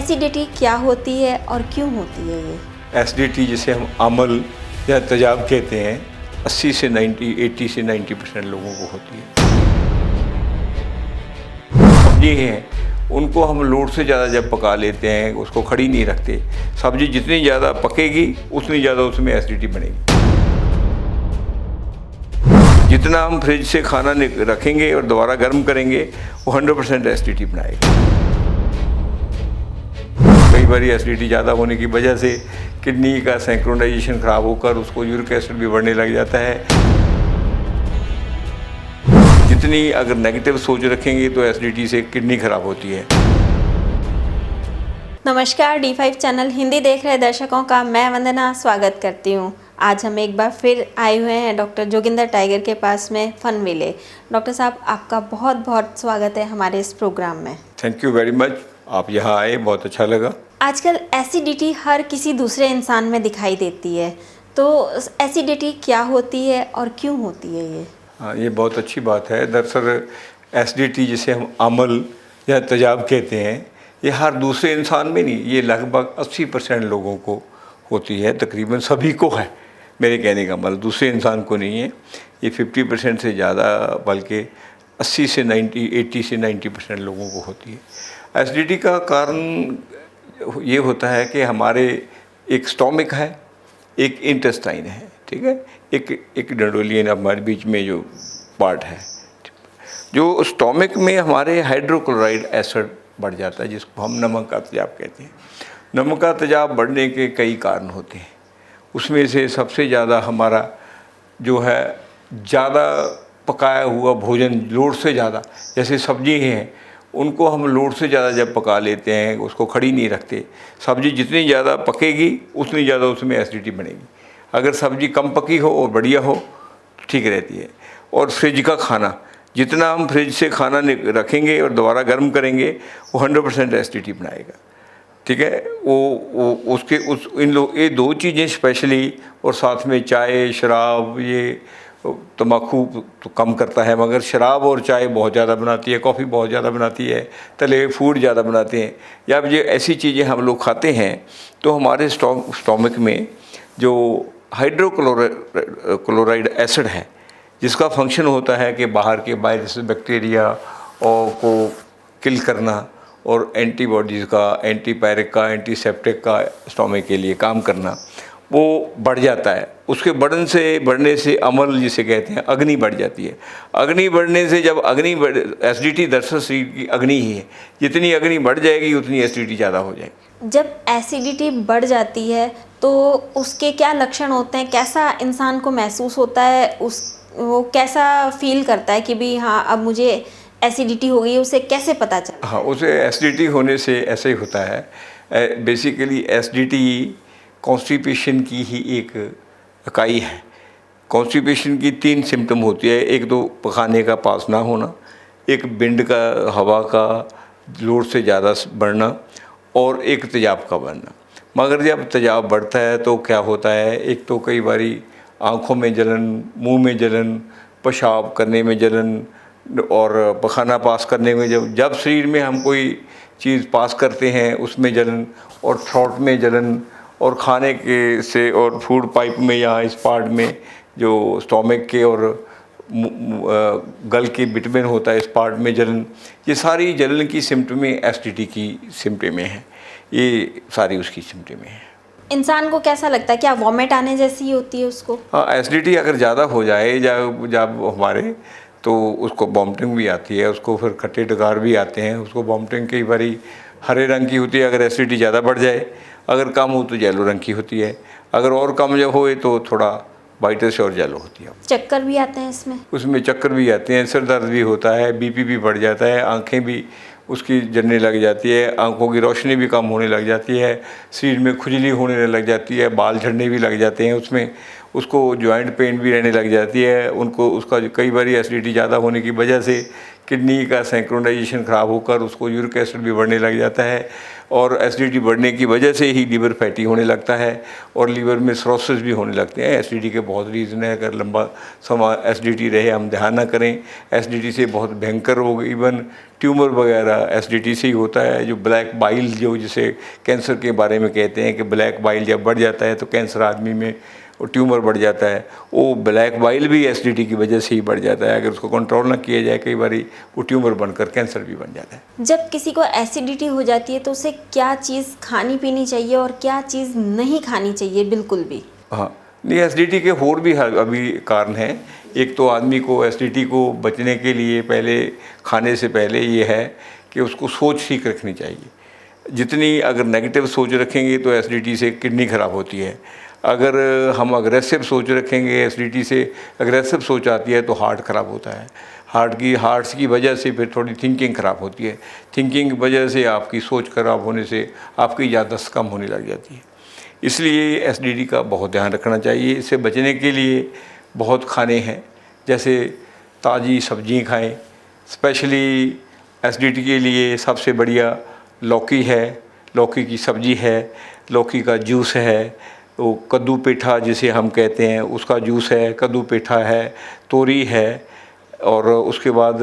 Acidity क्या होती है और क्यों होती है ये? एसिडिटी जिसे हम अम्ल या तेजाब कहते हैं 80 से 90% लोगों को होती है। सब्जी हैं उनको हम लोड से ज़्यादा जब पका लेते हैं, उसको खड़ी नहीं रखते। सब्जी जितनी ज़्यादा पकेगी उतनी ज़्यादा उसमें एसिडिटी बनेगी। जितना हम फ्रिज से खाना रखेंगे और दोबारा गर्म करेंगे वो 100% एसिडिटी बनाएगा। कई बार एसिडिटी ज़्यादा होने की वजह से किडनी का सिंक्रोनाइजेशन ख़राब होकर उसको यूरिक एसिड भी बढ़ने लग जाता है। जितनी अगर नेगेटिव सोच रखेंगे तो एसिडिटी से किडनी ख़राब होती है। नमस्कार, D5 चैनल हिंदी देख रहे दर्शकों का मैं वंदना स्वागत करती हूँ। आज हम एक बार फिर आए हुए हैं डॉक्टर जोगिंदर टाइगर के पास में फन विले। डॉक्टर साहब, आपका बहुत बहुत स्वागत है हमारे इस प्रोग्राम में। थैंक यू वेरी मच, आप यहाँ आए, बहुत अच्छा लगा। आजकल एसिडिटी हर किसी दूसरे इंसान में दिखाई देती है, तो एसिडिटी क्या होती है और क्यों होती है ये? हाँ, ये बहुत अच्छी बात है। दरअसल एसिडिटी जिसे हम अम्ल या तेजाब कहते हैं, ये हर दूसरे इंसान में नहीं, ये लगभग 80% लोगों को होती है। तकरीबन सभी को है, मेरे कहने का मतलब दूसरे इंसान को नहीं है। ये 50% से ज़्यादा, बल्कि 80 से 90% लोगों को होती है। एसिडिटी का कारण ये होता है कि हमारे एक स्टोमिक है, एक इंटेस्टाइन है, ठीक है, एक डंडोलियन हमारे बीच में जो पार्ट है। जो स्टोमिक में हमारे हाइड्रोक्लोराइड एसिड बढ़ जाता है, जिसको हम नमक का तेजाब कहते हैं। नमक का तेजाब बढ़ने के कई कारण होते हैं। उसमें से सबसे ज़्यादा हमारा जो है ज़्यादा पकाया हुआ भोजन, लोड से ज़्यादा, जैसे सब्जी हैं उनको हम लोड से ज़्यादा जब पका लेते हैं, उसको खड़ी नहीं रखते। सब्जी जितनी ज़्यादा पकेगी उतनी ज़्यादा उसमें एसिडिटी बनेगी। अगर सब्जी कम पकी हो और बढ़िया हो ठीक रहती है। और फ्रिज का खाना, जितना हम फ्रिज से खाना रखेंगे और दोबारा गर्म करेंगे वो 100% एसिडिटी बनाएगा, ठीक है। ये दो चीज़ें स्पेशली, और साथ में चाय, शराब, ये तम्बाकू तो कम करता है, मगर शराब और चाय बहुत ज़्यादा बनाती है, कॉफ़ी बहुत ज़्यादा बनाती है, तले हुए फूड ज़्यादा बनाते हैं। या ये ऐसी चीज़ें हम लोग खाते हैं तो हमारे स्टोमक में जो हाइड्रोक्लोराइड एसिड है, जिसका फंक्शन होता है कि बाहर के वायरस, बैक्टीरिया और को किल करना और एंटीबॉडीज़ का, एंटीपायरिक का, एंटीसेप्टिक का स्टोमक के लिए काम करना, वो बढ़ जाता है। उसके बढ़ने से अम्ल जिसे कहते हैं, अग्नि बढ़ जाती है। अग्नि बढ़ने से जब एसिडिटी दरअसल शरीर की अग्नि ही है, जितनी अग्नि बढ़ जाएगी उतनी एसिडिटी ज़्यादा हो जाएगी। जब एसिडिटी बढ़ जाती है तो उसके क्या लक्षण होते हैं? कैसा इंसान को महसूस होता है? वो कैसा फील करता है कि भी हाँ अब मुझे एसिडिटी हो गई? उसे कैसे पता चलता? हाँ, उसे एसिडिटी होने से ऐसे ही होता है। बेसिकली एसिडिटी कॉन्स्टिपेशन की ही एक इकाई है। कॉन्स्टिपेशन की 3 सिम्टम होती है। एक तो पखाने का पास ना होना, एक बिंड का, हवा का लोड से ज़्यादा बढ़ना, और एक तेजाब का बढ़ना। मगर जब तेजाब बढ़ता है तो क्या होता है, एक तो कई बारी आँखों में जलन, मुंह में जलन, पेशाब करने में जलन, और पखाना पास करने में जब शरीर में हम कोई चीज़ पास करते हैं उसमें जलन, और थ्रोट में जलन, और खाने के से और फूड पाइप में या इस पार्ट में जो स्टोमक के और गल के बिटवीन होता है, इस पार्ट में जलन। ये सारी जलन की सिम्टमें एसिडिटी की सिम्टमें हैं। ये सारी उसकी सिम्टमें हैं। इंसान को कैसा लगता है? क्या वॉमिट आने जैसी ही होती है उसको? हाँ, एसिडिटी अगर ज़्यादा हो जाए जब हमारे, तो उसको वॉमिटिंग भी आती है, उसको फिर खट्टे डकार भी आते हैं। उसको वॉमिटिंग कई बारी हरे रंग की होती है अगर एसिडिटी ज़्यादा बढ़ जाए, अगर कम हो तो येलो रंग की होती है, अगर और कम जब होए तो थोड़ा वाइटिश और येलो होती है। चक्कर भी आते हैं उसमें चक्कर भी आते हैं, सिर दर्द भी होता है, बीपी भी बढ़ जाता है, आँखें भी उसकी जलने लग जाती है, आँखों की रोशनी भी कम होने लग जाती है, शरीर में खुजली होने लग जाती है, बाल झड़ने भी लग जाते हैं। उसको जॉइंट पेन भी रहने लग जाती है, उनको उसका कई बार एसिडिटी ज़्यादा होने की वजह से किडनी का सिंक्रोनाइजेशन ख़राब होकर उसको यूरिक एसिड भी बढ़ने लग जाता है, और एसिडिटी बढ़ने की वजह से ही लीवर फैटी होने लगता है और लीवर में सिरोसिस भी होने लगते हैं। एसिडिटी के बहुत रीज़न है, अगर लंबा समय एसिडिटी रहे, हम ध्यान ना करें, एसिडिटी से बहुत भयंकर रोग, इवन ट्यूमर वगैरह एसिडिटी से ही होता है। जो ब्लैक बाइल, जो जिसे कैंसर के बारे में कहते हैं कि ब्लैक बाइल जब बढ़ जाता है तो कैंसर आदमी में वो ट्यूमर बढ़ जाता है, वो ब्लैक बाइल भी एसिडिटी की वजह से ही बढ़ जाता है। अगर उसको कंट्रोल ना किया जाए, कई बार वो ट्यूमर बनकर कैंसर भी बन जाता है। जब किसी को एसिडिटी हो जाती है तो उसे क्या चीज़ खानी पीनी चाहिए और क्या चीज़ नहीं खानी चाहिए बिल्कुल भी? हाँ, नहीं, एसिडिटी के और भी अभी कारण हैं। एक तो आदमी को एसिडिटी को बचने के लिए पहले, खाने से पहले ये है कि उसको सोच ठीक रखनी चाहिए। जितनी अगर नेगेटिव सोच रखेंगे तो एसिडिटी से किडनी ख़राब होती है। अगर हम अग्रेसिव सोच रखेंगे, एसिडिटी से अग्रेसिव सोच आती है तो हार्ट ख़राब होता है। हार्ट्स की वजह से फिर थोड़ी थिंकिंग ख़राब होती है। थिंकिंग की वजह से आपकी सोच ख़राब होने से आपकी याददाश्त कम होने लग जाती है। इसलिए एसिडिटी का बहुत ध्यान रखना चाहिए। इससे बचने के लिए बहुत खाने हैं, जैसे ताज़ी सब्ज़ी खाएं। स्पेशली एसिडिटी के लिए सबसे बढ़िया लौकी है, लौकी की सब्ज़ी है, लौकी का जूस है, वो कद्दू पेठा जिसे हम कहते हैं उसका जूस है, कद्दू पेठा है, तोरी है, और उसके बाद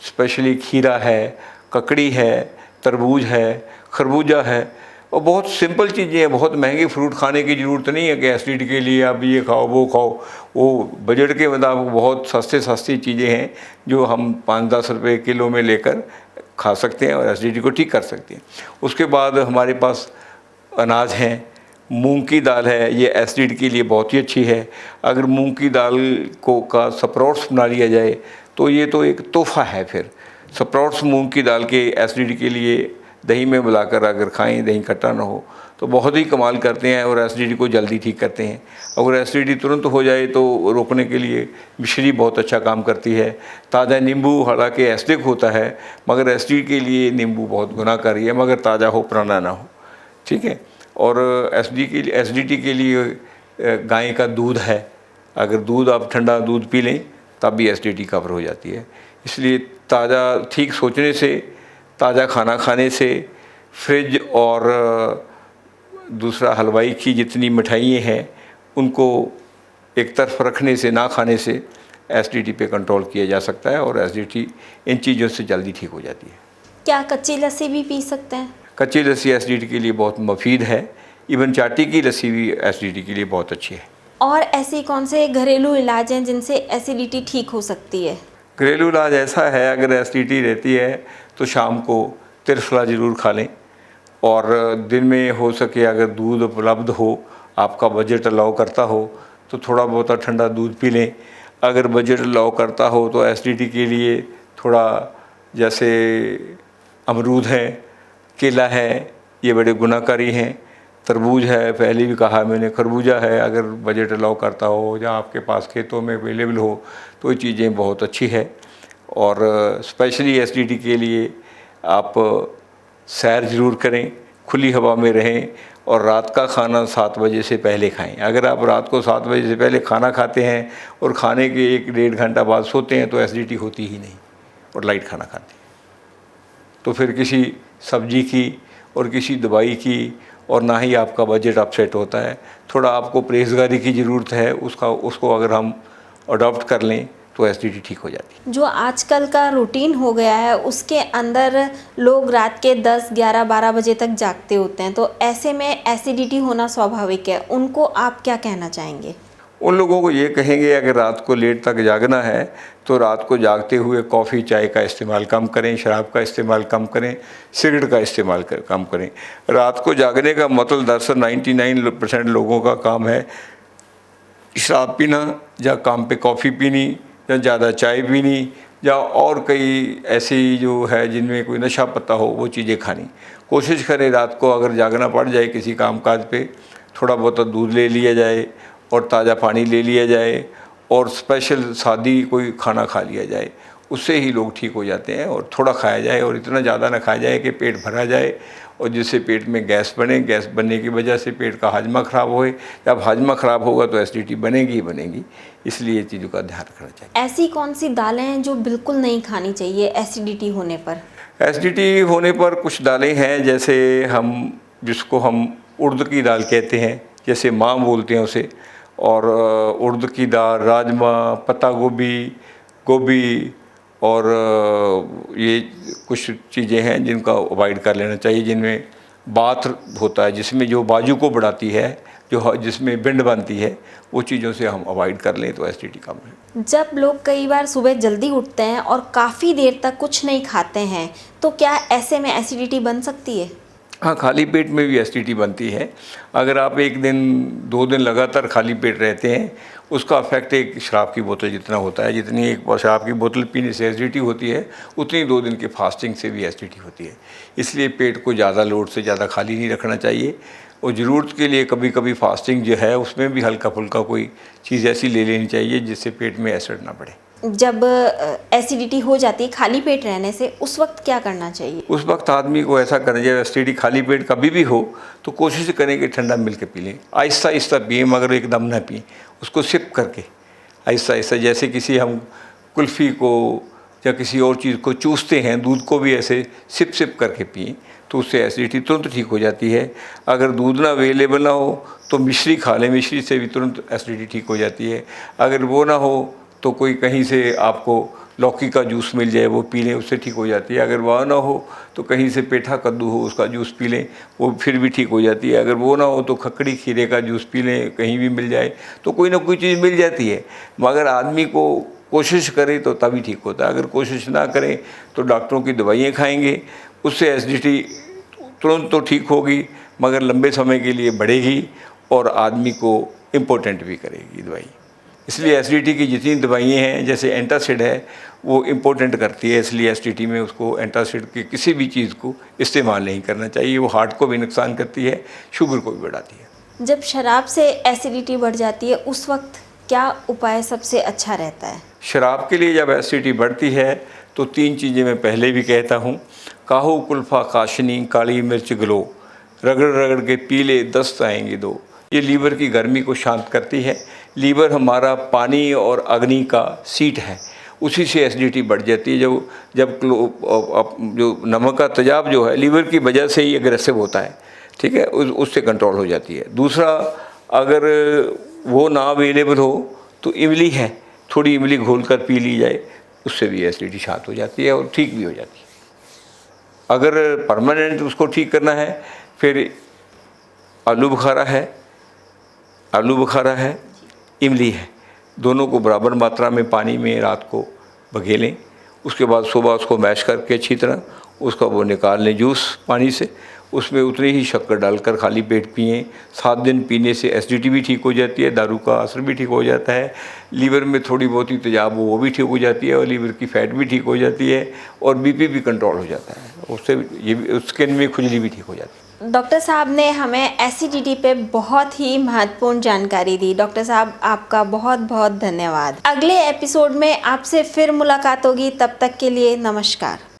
स्पेशली खीरा है, ककड़ी है, तरबूज है, खरबूजा है। और बहुत सिंपल चीज़ें हैं, बहुत महंगे फ्रूट खाने की ज़रूरत नहीं है कि एसिडिटी के लिए आप ये खाओ वो खाओ। वो बजट के मुताबिक बहुत सस्ती चीज़ें हैं जो हम 5-10 रुपये किलो में लेकर खा सकते हैं और एसिडिटी को ठीक कर सकते हैं। उसके बाद हमारे पास अनाज हैं, मूंग की दाल है, ये एसिडिटी के लिए बहुत ही अच्छी है। अगर मूंग की दाल का स्प्राउट्स बना लिया जाए तो ये तो एक तोहफ़ा है। फिर स्प्राउट्स मूंग की दाल के एसिडिटी के लिए दही में मिलाकर अगर खाएं, दही खट्टा ना हो, तो बहुत ही कमाल करते हैं और एसिडिटी को जल्दी ठीक करते हैं। अगर एसिडिटी तुरंत हो जाए तो रोकने के लिए मिश्री बहुत अच्छा काम करती है। ताज़ा नींबू हालांकि एसिडिक होता है, मगर एसिडिटी के लिए नींबू बहुत गुनाहकारी है, मगर ताज़ा हो, पुराना ना हो, ठीक है। और एसिडिटी के लिए गाय का दूध है। अगर दूध आप ठंडा दूध पी लें तब भी एसिडिटी कवर हो जाती है। इसलिए ताज़ा, ठीक सोचने से, ताज़ा खाना खाने से, फ्रिज और दूसरा हलवाई की जितनी मिठाइयाँ हैं उनको एक तरफ रखने से, ना खाने से एसिडिटी पे कंट्रोल किया जा सकता है और एसिडिटी इन चीज़ों से जल्दी ठीक हो जाती है। क्या कच्ची लस्सी भी पी सकते हैं? कच्ची लस्सी एसिडिटी के लिए बहुत मुफीद है। इवन चाटी की लस्सी भी एसिडिटी के लिए बहुत अच्छी है। और ऐसे कौन से घरेलू इलाज हैं जिनसे एसिडिटी ठीक हो सकती है? घरेलू इलाज ऐसा है, अगर एसिडिटी रहती है तो शाम को त्रिफला ज़रूर खा लें, और दिन में हो सके अगर दूध उपलब्ध हो, आपका बजट अलाउ करता हो, तो थोड़ा बहुत ठंडा दूध पी लें। अगर बजट अलाउ करता हो तो एसिडिटी के लिए थोड़ा, जैसे अमरूद है, केला है, ये बड़े गुनाहकारी हैं। तरबूज है, पहले भी कहा मैंने, खरबूजा है, अगर बजट अलाउ करता हो या आपके पास खेतों में अवेलेबल हो तो ये चीज़ें बहुत अच्छी है। और स्पेशली एसिडिटी के लिए आप सैर ज़रूर करें, खुली हवा में रहें, और रात का खाना 7 बजे से पहले खाएं। अगर आप रात को 7 बजे से पहले खाना खाते हैं और खाने के 1-1.5 घंटा बाद सोते हैं तो एसिडिटी होती ही नहीं, और लाइट खाना खाते हैं। तो फिर किसी सब्जी की और किसी दवाई की, और ना ही आपका बजट अपसेट होता है। थोड़ा आपको परहेज़गारी की ज़रूरत है, उसको अगर हम अडॉप्ट कर लें तो एसिडिटी ठीक हो जाती है। जो आजकल का रूटीन हो गया है उसके अंदर लोग रात के 10, 11, 12 बजे तक जागते होते हैं, तो ऐसे में एसिडिटी होना स्वाभाविक है। उनको आप क्या कहना चाहेंगे? उन लोगों को ये कहेंगे, अगर रात को लेट तक जागना है तो रात को जागते हुए कॉफ़ी चाय का इस्तेमाल कम करें, शराब का इस्तेमाल कम करें, सिगरेट का इस्तेमाल कम करें। रात को जागने का मतलब दरअसल 99% लोगों का काम है शराब पीना, या काम पे कॉफ़ी पीनी, या ज़्यादा चाय पीनी, या और कई ऐसी जो है जिनमें कोई नशा पत्ता हो वो चीज़ें खानी। कोशिश करें रात को अगर जागना पड़ जाए किसी कामकाज पे, थोड़ा बहुत दूध ले लिया जाए और ताज़ा पानी ले लिया जाए, और स्पेशल सादी कोई खाना खा लिया जाए, उससे ही लोग ठीक हो जाते हैं। और थोड़ा खाया जाए, और इतना ज़्यादा ना खाया जाए कि पेट भरा जाए और जिससे पेट में गैस बने, गैस बनने की वजह से पेट का हाजमा ख़राब होए। जब हाजमा ख़राब होगा तो एसिडिटी बनेगी ही बनेगी, इसलिए ये चीज़ों का ध्यान रखना चाहिए। ऐसी कौन सी दालें हैं जो बिल्कुल नहीं खानी चाहिए एसिडिटी होने पर? एसिडिटी होने पर कुछ दालें हैं, जैसे जिसको हम उड़द की दाल कहते हैं, जैसे माँ बोलते हैं उसे, और उड़द की दाल, राजमा, पत्ता गोभी, गोभी, और ये कुछ चीज़ें हैं जिनका अवॉइड कर लेना चाहिए, जिनमें बात होता है, जिसमें जो बाजू को बढ़ाती है, जिसमें बिंड बनती है, वो चीज़ों से हम अवॉइड कर लें तो एसिडिटी कम है। जब लोग कई बार सुबह जल्दी उठते हैं और काफ़ी देर तक कुछ नहीं खाते हैं, तो क्या ऐसे में एसिडिटी बन सकती है? हाँ, खाली पेट में भी एसिडिटी बनती है। अगर आप 1 दिन 2 दिन लगातार खाली पेट रहते हैं, उसका इफेक्ट एक शराब की बोतल जितना होता है। जितनी एक शराब की बोतल पीने से एसिडिटी होती है, उतनी 2 दिन के फास्टिंग से भी एसिडिटी होती है। इसलिए पेट को ज़्यादा लोड से ज़्यादा खाली नहीं रखना चाहिए, और ज़रूरत के लिए कभी कभी फास्टिंग जो है उसमें भी हल्का फुल्का कोई चीज़ ऐसी ले लेनी चाहिए जिससे पेट में एसिड ना बढ़े। जब एसिडिटी हो जाती है खाली पेट रहने से, उस वक्त क्या करना चाहिए? उस वक्त आदमी को ऐसा करना चाहिए, एसिडिटी खाली पेट कभी भी हो तो कोशिश करें कि ठंडा मिल्क पी लें। आहिस्ता आहिस्ता पिए, मगर एकदम ना पिए, उसको सिप करके आहिस्ता आहिस्ता, जैसे किसी हम कुल्फ़ी को या किसी और चीज़ को चूसते हैं, दूध को भी ऐसे सिप सिप करके पिए, तो उससे एसिडिटी तुरंत ठीक हो जाती है। अगर दूध ना अवेलेबल ना हो तो मिश्री खा लें, मिश्री से भी तुरंत एसिडिटी ठीक हो जाती है। अगर वो ना हो तो कोई कहीं से आपको लौकी का जूस मिल जाए, वो पी लें, उससे ठीक हो जाती है। अगर वह ना हो तो कहीं से पेठा कद्दू हो, उसका जूस पी लें, वो फिर भी ठीक हो जाती है। अगर वो ना हो तो खकड़ी खीरे का जूस पी लें, कहीं भी मिल जाए तो कोई ना कोई चीज़ मिल जाती है। मगर आदमी को कोशिश करे तो तभी ठीक होता है। अगर कोशिश ना करें तो डॉक्टरों की दवाइयाँ खाएंगे, उससे एसिडिटी तुरंत तो ठीक होगी, मगर लंबे समय के लिए बढ़ेगी और आदमी को इम्पोर्टेंट भी करेगी दवाई। इसलिए एसिडिटी की जितनी दवाइयाँ हैं, जैसे एंटासिड है, वो इम्पोर्टेंट करती है, इसलिए एसिडिटी में उसको एंटासिड की किसी भी चीज़ को इस्तेमाल नहीं करना चाहिए। वो हार्ट को भी नुकसान करती है, शुगर को भी बढ़ाती है। जब शराब से एसिडिटी बढ़ जाती है, उस वक्त क्या उपाय सबसे अच्छा रहता है? शराब के लिए जब एसिडिटी बढ़ती है तो 3 चीज़ें मैं पहले भी कहता हूँ। काहो कुल्फ़ा काशनी, काली मिर्च ग्लो, रगड़ रगड़ के पी ले, दस्त आएंगे 2। ये लीवर की गर्मी को शांत करती है। लीवर हमारा पानी और अग्नि का सीट है, उसी से एसिडिटी बढ़ जाती है। जब जो नमक का तेजाब जो है लीवर की वजह से ही एग्रेसिव होता है, ठीक है, उससे कंट्रोल हो जाती है। दूसरा, अगर वो ना अवेलेबल हो तो इमली है, थोड़ी इमली घोल कर पी ली जाए, उससे भी एसिडिटी शांत हो जाती है और ठीक भी हो जाती है। अगर परमानेंट उसको ठीक करना है, फिर आलू बुखारा है, इमली है, दोनों को बराबर मात्रा में पानी में रात को भगे लें। उसके बाद सुबह उसको मैश करके अच्छी तरह उसका वो निकाल लें जूस पानी से, उसमें उतनी ही शक्कर डालकर खाली पेट पिएं। 7 दिन पीने से एसिडिटी भी ठीक हो जाती है, दारू का असर भी ठीक हो जाता है, लीवर में थोड़ी बहुत ही तेजाब हो वो भी ठीक हो जाती है, और लीवर की फैट भी ठीक हो जाती है, और बीपी भी कंट्रोल हो जाता है, उससे ये स्किन में खुजली भी ठीक हो जाती है। डॉक्टर साहब ने हमें एसिडिटी पे बहुत ही महत्वपूर्ण जानकारी दी। डॉक्टर साहब, आपका बहुत बहुत धन्यवाद। अगले एपिसोड में आपसे फिर मुलाकात होगी, तब तक के लिए नमस्कार।